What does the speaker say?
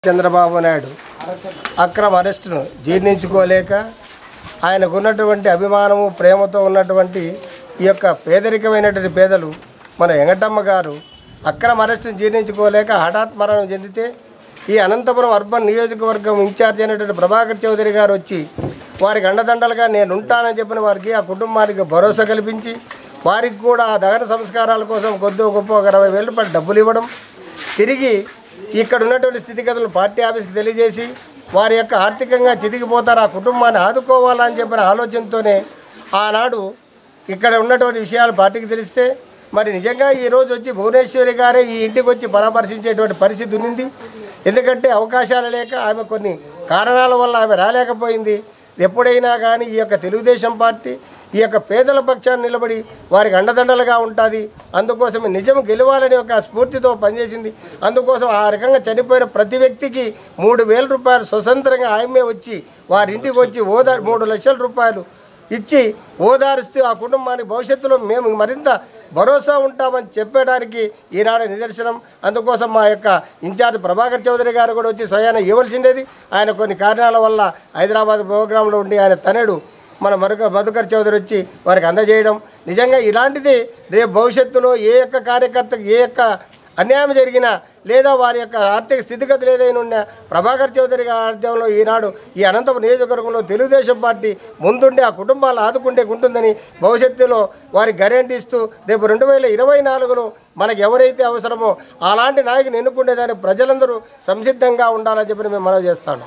చంద్రబాబు నాయుడు అక్రమ అరెస్టును జీర్ణించుకోలేక ఆయనకున్నటువంటి అభిమానము ప్రేమతో ఉన్నటువంటి ఈ యొక్క పేదరికమైనటువంటి పేదలు మన వెంకటమ్మ గారు అక్రమ అరెస్టును జీర్ణించుకోలేక హఠాత్ మరణం చెందితే ఈ అనంతపురం అర్బన్ నియోజకవర్గం ఇన్ఛార్జ్ అయినటువంటి ప్రభాకర్ చౌదరి గారు వచ్చి వారికి అండదండలుగా నేను ఉంటానని చెప్పిన వారికి ఆ కుటుంబానికి భరోసా కల్పించి వారికి కూడా దహన సంస్కారాల కోసం కొద్దో గొప్ప 60,000 రూపాయలు డబ్బులు ఇవ్వడం తిరిగి ఇక్కడ ఉన్నటువంటి స్థితిగతులను పార్టీ ఆఫీస్కి తెలియజేసి వారి యొక్క ఆర్థికంగా చితికిపోతారు ఆ కుటుంబాన్ని ఆదుకోవాలని చెప్పిన ఆలోచనతోనే ఆనాడు ఇక్కడ ఉన్నటువంటి విషయాలు పార్టీకి తెలిస్తే మరి నిజంగా ఈరోజు వచ్చి భువనేశ్వరి గారే ఈ ఇంటికి వచ్చి పరామర్శించేటువంటి పరిస్థితి ఉంది. ఎందుకంటే అవకాశాలు లేక ఆమె కొన్ని కారణాల వల్ల ఆమె రాలేకపోయింది. ఎప్పుడైనా కానీ ఈ యొక్క తెలుగుదేశం పార్టీ ఈ యొక్క పేదల పక్షాన్ని నిలబడి వారికి అండదండలుగా ఉంటుంది. అందుకోసమే నిజం గెలవాలని ఒక స్ఫూర్తితో పనిచేసింది. అందుకోసం ఆ రకంగా చనిపోయిన ప్రతి వ్యక్తికి 3,000 రూపాయలు స్వతంత్రంగా ఆమె వచ్చి వారి ఇంటికి వచ్చి 3 లక్షల రూపాయలు ఇచ్చి ఓదారుస్తూ ఆ కుటుంబానికి భవిష్యత్తులో మేము మరింత భరోసా ఉంటామని చెప్పడానికి ఈనాడు నిదర్శనం. అందుకోసం మా యొక్క ఇన్ఛార్జ్ ప్రభాకర్ చౌదరి గారు కూడా వచ్చి స్వయాన ఇవ్వాల్సిండేది. ఆయన కొన్ని కారణాల వల్ల హైదరాబాద్ ప్రోగ్రాంలో ఉండి ఆయన తనయుడు మన మధుకర్ చౌదరి వచ్చి వారికి అందజేయడం నిజంగా ఇలాంటిది రేపు భవిష్యత్తులో ఏ యొక్క కార్యకర్తకు ఏ యొక్క అన్యాయం జరిగినా లేదా వారి యొక్క ఆర్థిక స్థితిగతులు ఏదైనా ఉన్నా ప్రభాకర్ చౌదరి గారి ఆధ్వర్యంలో ఈనాడు ఈ అనంతపురం నియోజకవర్గంలో తెలుగుదేశం పార్టీ ముందుండి ఆ కుటుంబాలు ఆదుకుంటే ఉంటుందని భవిష్యత్తులో వారికి గ్యారెంటీ ఇస్తూ రేపు 2024లో మనకు ఎవరైతే అవసరమో అలాంటి నాయకుని ఎన్నుకునేదానికి ప్రజలందరూ సంసిద్ధంగా ఉండాలని చెప్పి మేము మనవి చేస్తాను.